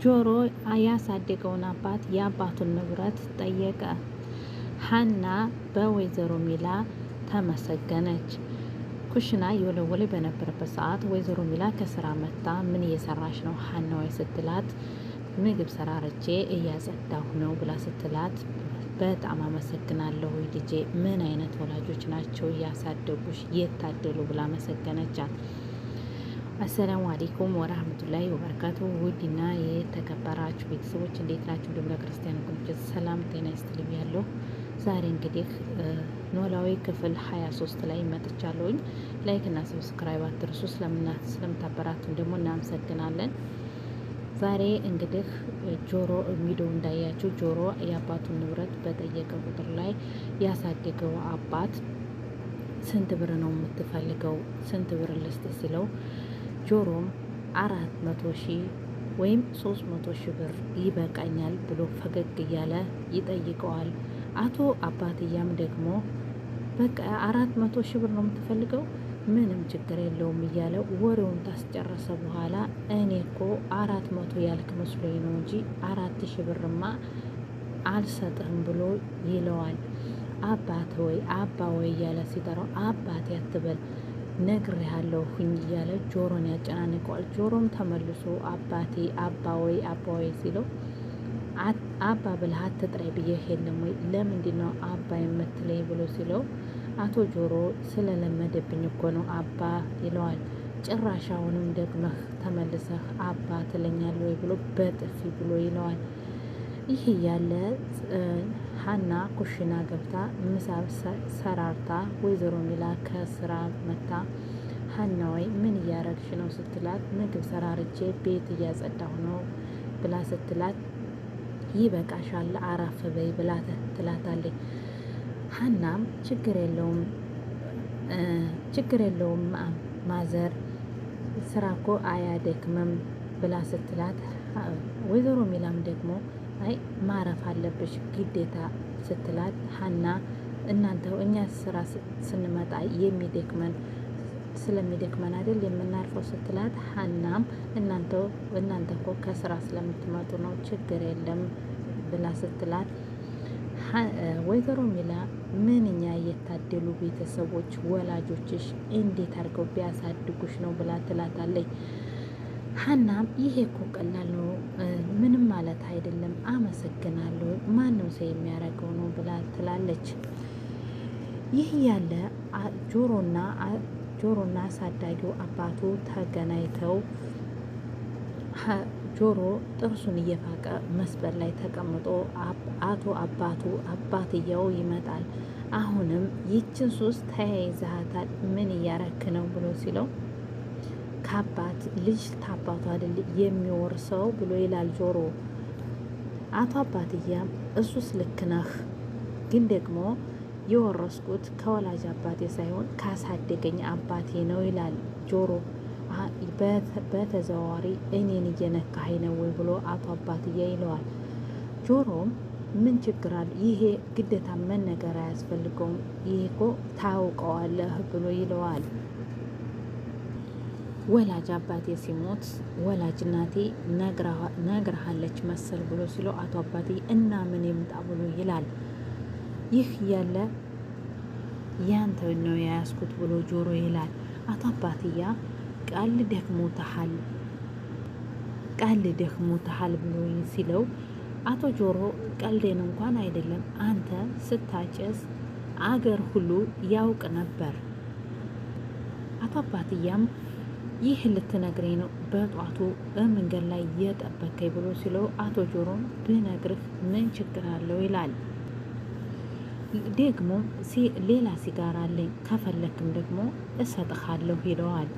ጆሮ ያሳደገውን አባት የአባቱን ንብረት ጠየቀ። ሀና በወይዘሮ ሚላ ተመሰገነች። ኩሽና የወለወለ በነበረበት ሰዓት ወይዘሮ ሚላ ከስራ መጣ። ምን እየሰራች ነው ሀና ወይ ስትላት ምግብ ሰራርቼ እያጸዳሁ ነው ብላ ስትላት በጣም አመሰግናለሁ ልጄ፣ ምን አይነት ወላጆች ናቸው እያሳደጉሽ፣ የታደሉ ብላ መሰገነቻት። አሰላሙ አለይኩም ወራህመቱላሂ ወበረካቱ። ውድና የተከበራችሁ ቤተሰቦች እንዴት ናችሁ? እንደምን ክርስቲያን ወገኖች ሰላም ጤና ይስጥልኝ ያለው ዛሬ እንግዲህ ኖላዊ ክፍል 23 ላይ መጥቻለሁኝ። ላይክ እና ሰብስክራይብ አትርሱ። ስለምታበራቱን ደግሞ እናመሰግናለን። ዛሬ እንግዲህ ጆሮ ቪዲዮ እንዳያችሁ ጆሮ የአባቱን ንብረት በጠየቀ ቁጥር ላይ ያሳደገው አባት ስንት ብር ነው የምትፈልገው፣ ስንት ብር ልስጥ ሲለው ጆሮም 400,000 ወይም 300,000 ብር ይበቃኛል ብሎ ፈገግ እያለ ይጠይቀዋል። አቶ አባትያም ደግሞ በቃ 400,000 ብር ነው የምትፈልገው፣ ምንም ችግር የለውም እያለ ወሬውን ታስጨረሰ በኋላ እኔ እኮ 400 ያልክ መስሎኝ ነው እንጂ 4,000 ብርማ አልሰጥህም ብሎ ይለዋል። አባት ወይ አባ ወይ እያለ ሲጠራው አባቴ አትበል ነግሬሃለሁኝ እያለ ጆሮን ያጨናንቀዋል። ጆሮም ተመልሶ አባቴ አባ ወይ ሲለው አባ ብለህ አትጥራይ ብዬ የለም ወይ ለምንድን ነው አባ የምትለኝ ብሎ ሲለው አቶ ጆሮ ስለለመደብኝ እኮ ነው አባ ይለዋል። ጭራሻውንም ደግመህ ተመልሰህ አባ ትለኛል ወይ ብሎ በጥፊ ብሎ ይለዋል። ይህ ያለ ሀና ኩሽና ገብታ ምሳ ሰራርታ ወይዘሮ ሚላ ከስራ መታ ሀና ወይ ምን እያረግሽ ነው ስትላት ምግብ ሰራርቼ ቤት እያጸዳሁ ነው ብላ ስትላት ይበቃሻል አረፍ በይ ብላ ትላታለች። ሀናም ችግር የለውም ማዘር ስራ እኮ አያደክምም ብላ ስትላት ወይዘሮ ሚላም ደግሞ አይ ማረፍ አለብሽ ግዴታ ስትላት ሀና እናንተው እኛ ስራ ስንመጣ ስለሚደክመን አይደል የምናርፈው ስትላት ሀናም እናንተ እኮ ከስራ ስለምትመጡ ነው ችግር የለም ብላ ስትላት ወይዘሮ ሚላ ምንኛ የታደሉ ቤተሰቦች ወላጆችሽ እንዴት አድርገው ቢያሳድጉሽ ነው ብላ ትላታለች። ሀናም ይሄ እኮ ቀላል ነው ምንም ማለት አይደለም አመሰግናለሁ ማንም ሰው የሚያደርገው ነው ብላ ትላለች። ይህ ያለ ጆሮና አሳዳጊው አባቱ ተገናኝተው ጆሮ ጥርሱን እየፋቀ መስበር ላይ ተቀምጦ አባትየው ይመጣል። አሁንም ይችን ሶስት ተያይዘሃታል ምን እያረክ ነው ብሎ ሲለው ከአባት ልጅ ታባቱ አይደል የሚወርሰው ብሎ ይላል ጆሮ። አቶ አባትያም እሱስ ልክ ነህ፣ ግን ደግሞ የወረስኩት ከወላጅ አባቴ ሳይሆን ካሳደገኝ አባቴ ነው ይላል ጆሮ። በተዘዋዋሪ እኔን እየነካኸኝ ነው ወይ ብሎ አቶ አባትያ ይለዋል። ጆሮም ምን ችግር አለ ይሄ ግዴታ መነገር አያስፈልገውም ይሄ እኮ ታውቀዋለህ ብሎ ይለዋል። ወላጅ አባቴ ሲሞት ወላጅ እናቴ ነግረሃለች መሰል ብሎ ሲለው አቶ አባቴ እና ምን ይምጣ ብሎ ይላል። ይህ ያለ ያንተ ነው የያዝኩት ብሎ ጆሮ ይላል። አቶ አባትያ ቃል ደክሞታል ብሎ ሲለው አቶ ጆሮ ቀልዴን እንኳን አይደለም አንተ ስታጨስ አገር ሁሉ ያውቅ ነበር። አቶ አባትያም ይህ ልትነግረኝ ነው በጧቱ በመንገድ ላይ የጠበከኝ ብሎ ሲለው አቶ ጆሮም ብነግርህ ምን ችግር አለው ይላል። ደግሞ ሌላ ሲጋራ አለኝ ከፈለክም ደግሞ እሰጥሃለሁ ይለዋል።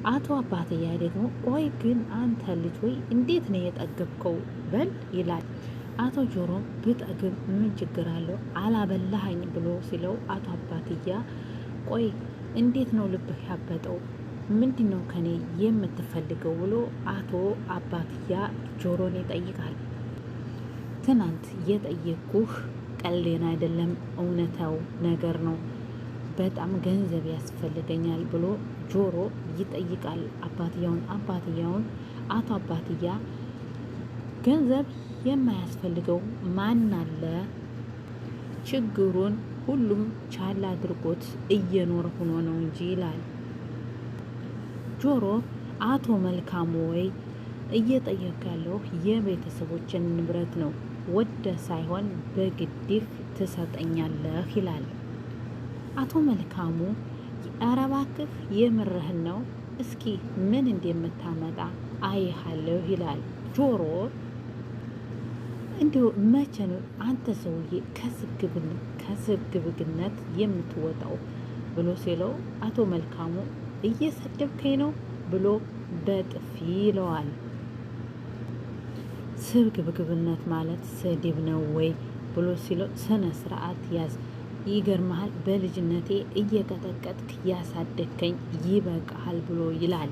አቶ አባትያ ደግሞ ቆይ ግን አንተ ልጅ ወይ እንዴት ነው የጠገብከው በል ይላል። አቶ ጆሮም ብጠግብ ምን ችግር አለው አላበላሃኝ ብሎ ሲለው አቶ አባትያ ቆይ እንዴት ነው ልብህ ያበጠው ምንድን ነው ከኔ የምትፈልገው ብሎ አቶ አባትያ ጆሮን ይጠይቃል። ትናንት የጠየኩህ ቀልዴን አይደለም እውነታው ነገር ነው በጣም ገንዘብ ያስፈልገኛል ብሎ ጆሮ ይጠይቃል አባትያውን። አቶ አባትያ ገንዘብ የማያስፈልገው ማን አለ? ችግሩን ሁሉም ቻል አድርጎት እየኖረ ሆኖ ነው እንጂ ይላል ጆሮ። አቶ መልካሙ ወይ እየጠየቅ ያለው የቤተሰቦችን ንብረት ነው፣ ወደ ሳይሆን በግድህ ትሰጠኛለህ ይላል። አቶ መልካሙ ኧረ እባክህ የምርህን ነው? እስኪ ምን እንደምታመጣ አይሃለሁ ይላል ጆሮ። እንዲሁ መቼ ነው አንተ ሰውዬ ከስግብግነት የምትወጣው ብሎ ሲለው አቶ መልካሙ እየሰደብከኝ ነው ብሎ በጥፊ ይለዋል። ስግብግብነት ማለት ስድብ ነው ወይ ብሎ ሲለው ስነ ስርዓት ያዝ፣ ይገርመሃል በልጅነቴ እየቀጠቀጥክ ያሳደግከኝ ይበቃሃል ብሎ ይላል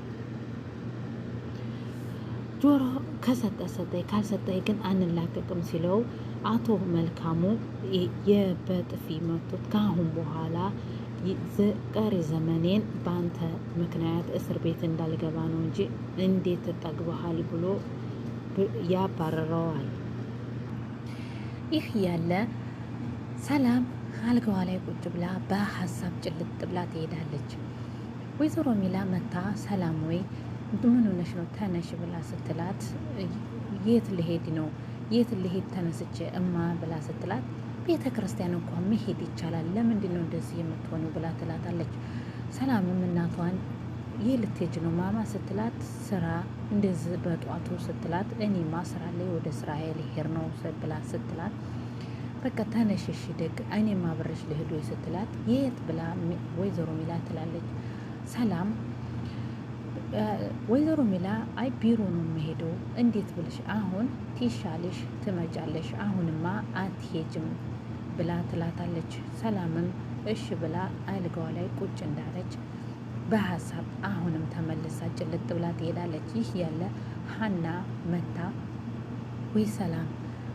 ጆሮ። ከሰጠ ሰጠኝ፣ ካልሰጠኝ ግን አንላቀቅም ሲለው አቶ መልካሙ የበጥፊ መቶት ከአሁን በኋላ ቀሪ ዘመኔን በአንተ ምክንያት እስር ቤት እንዳልገባ ነው እንጂ እንዴት ተጠግበሃል ብሎ ያባረረዋል። ይህ ያለ ሰላም አልጋዋ ላይ ቁጭ ብላ በሀሳብ ጭልጥ ብላ ትሄዳለች። ወይዘሮ ሚላ መታ ሰላም ወይ ምን ሆነሽ ነው ተነሽ ብላ ስትላት የት ልሄድ ነው የት ልሄድ ተነስቼ እማ ብላ ስትላት ቤተ ክርስቲያን እንኳን መሄድ ይቻላል ለምንድን ነው እንደዚህ የምትሆነው ብላ ትላታለች። ሰላምም እናቷን ይህ ልትሄጂ ነው ማማ ስትላት ስራ እንደዚህ በጧቱ ስትላት እኔማ ስራ ላይ ወደ ስራ ልሄድ ነው ብላ ስትላት በቃ ተነሽሽ ደግ እኔማ አብሬሽ ልሄድ ወይ ስትላት የት ብላ ወይዘሮ ሚላ ትላለች። ሰላም ወይዘሮ ሚላ አይ ቢሮ ነው የምሄደው እንዴት ብልሽ አሁን ትሻለሽ ትመጫለሽ አሁንማ አትሄጅም ብላ ትላታለች። ሰላምም እሺ ብላ አልጋዋ ላይ ቁጭ እንዳለች በሀሳብ አሁንም ተመልሳ ጭልጥ ብላ ትሄዳለች። ይህ ያለ ሀና መታ ወይ ሰላም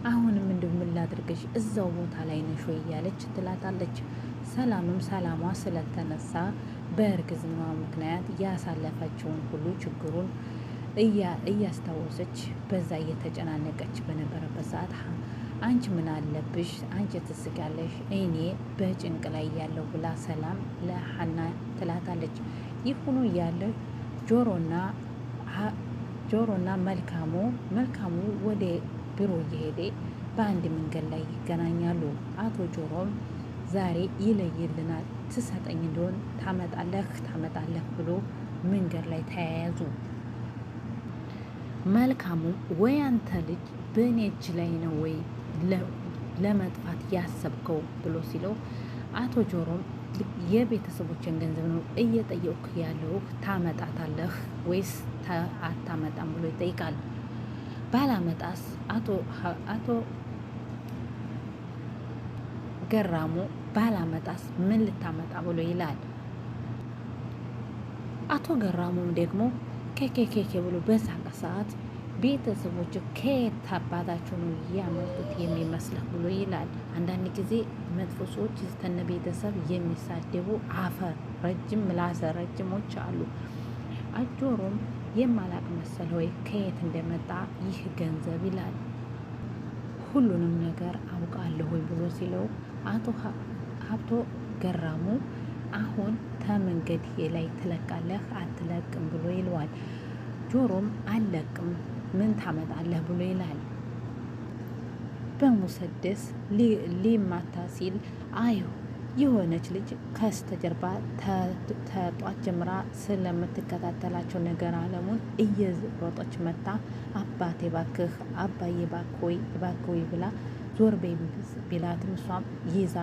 አሁንም እንደምን ላድርግሽ እዛው ቦታ ላይ ነሽ ወይ እያለች ትላታለች። ሰላምም ሰላሟ ስለተነሳ በእርግዝናዋ ምክንያት ያሳለፈችውን ሁሉ ችግሩን እያስታወሰች በዛ እየተጨናነቀች በነበረበት ሰዓት አንቺ ምን አለብሽ አንቺ ትስቂያለሽ እኔ በጭንቅ ላይ ያለው ብላ ሰላም ለሀና ትላታለች። ይህ ሆኖ እያለ ጆሮና መልካሙ ወደ ቢሮ እየሄደ በአንድ መንገድ ላይ ይገናኛሉ። አቶ ጆሮም ዛሬ ይለይልናል ትሰጠኝ እንደሆን ታመጣለህ ብሎ መንገድ ላይ ተያያዙ። መልካሙ ወይ አንተ ልጅ በእኔ እጅ ላይ ነው ወይ ለመጥፋት ያሰብከው ብሎ ሲለው አቶ ጆሮም የቤተሰቦችን ገንዘብ ነው እየጠየቅኩ ያለው ታመጣታለህ ወይስ አታመጣም ብሎ ይጠይቃል። ባላመጣስ አቶ ገራሙ ባላመጣስ ምን ልታመጣ ብሎ ይላል። አቶ ገራሙም ደግሞ ኬኬኬኬ ብሎ በሳቀ ሰዓት ቤተሰቦች ከየት አባታቸው ነው ያመጡት የሚመስልህ ብሎ ይላል። አንዳንድ ጊዜ መጥፎ ሰዎች ተነ ቤተሰብ የሚሳደቡ አፈር ረጅም ምላሰ ረጅሞች አሉ። አጆሮም የማላቅ መሰለ ወይ ከየት እንደመጣ ይህ ገንዘብ ይላል። ሁሉንም ነገር አውቃለሁ ብሎ ሲለው አቶ ገራሙ አሁን ተመንገድ ላይ ትለቃለህ አትለቅም ብሎ ይለዋል። ጆሮም አለቅም ምን ታመጣለህ ብሎ ይላል። በሙሰደስ ሊማታ ሲል አዩ የሆነች ልጅ ከስተጀርባ ተጧት ጀምራ ስለምትከታተላቸው ነገር አለሙን እየሮጠች መታ አባቴ ባክህ አባዬ ባክህ ብላ ዞር በይ ቢላትም እሷም ይዛ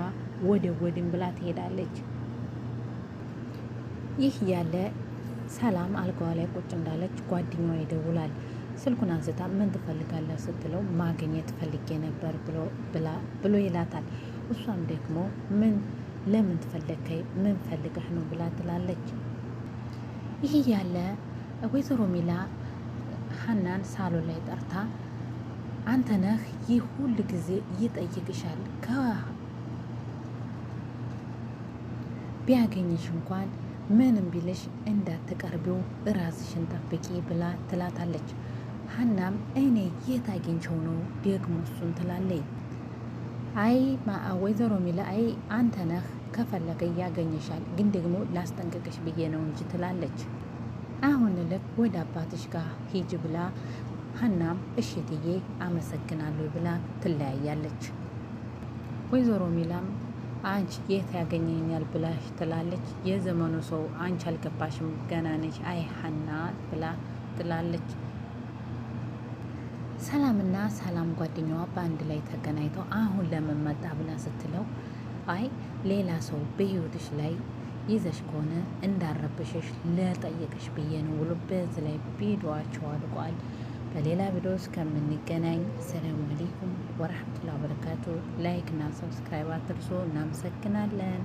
ወድን ብላ ትሄዳለች። ይህ ያለ ሰላም አልጋዋ ላይ ቁጭ እንዳለች ጓደኛዋ ይደውላል። ስልኩን አንስታ ምን ትፈልጋለህ ስትለው ማግኘት ፈልጌ ነበር ብሎ ይላታል። እሷም ደግሞ ለምን ትፈለግከኝ ምን ፈልገህ ነው ብላ ትላለች። ይህ ያለ ወይዘሮ ሚላ ሀናን ሳሎን ላይ ጠርታ አንተ ነህ ይህ ሁል ጊዜ ይጠይቅሻል ቢያገኝሽ እንኳን ምንም ቢልሽ እንዳትቀርቢው ራስሽን ጠብቂ ብላ ትላታለች። ሀናም እኔ የት አግኝቼው ነው ደግሞ እሱን ትላለች። አይ ወይዘሮ ሚላ አይ አንተ ነህ ከፈለገ ያገኘሻል፣ ግን ደግሞ ላስጠንቅቅሽ ብዬ ነው እንጂ ትላለች። አሁን ልክ ወደ አባትሽ ጋር ሂጅ ብላ ሀናም እሽትዬ አመሰግናለሁ ብላ ትለያያለች። ወይዘሮ ሚላም አንቺ የት ያገኘኛል ብላሽ ትላለች። የዘመኑ ሰው አንቺ አልገባሽም ገና ነች አይ ሀና ብላ ትላለች። ሰላምና ሰላም ጓደኛዋ በአንድ ላይ ተገናኝተው አሁን ለምን መጣ ብላ ስትለው አይ ሌላ ሰው በህይወትሽ ላይ ይዘሽ ከሆነ እንዳረብሽሽ ለጠየቅሽ ብዬ ነው ብሎ በዚህ ላይ ቪዲዮዋቸው አልቋል። በሌላ ቪዲዮ እስከምንገናኝ ሰላም አለይኩም ወራህመቱላሂ ወበረካቱ። ላይክ እና ሰብስክራይብ አትርሱ። እናመሰግናለን።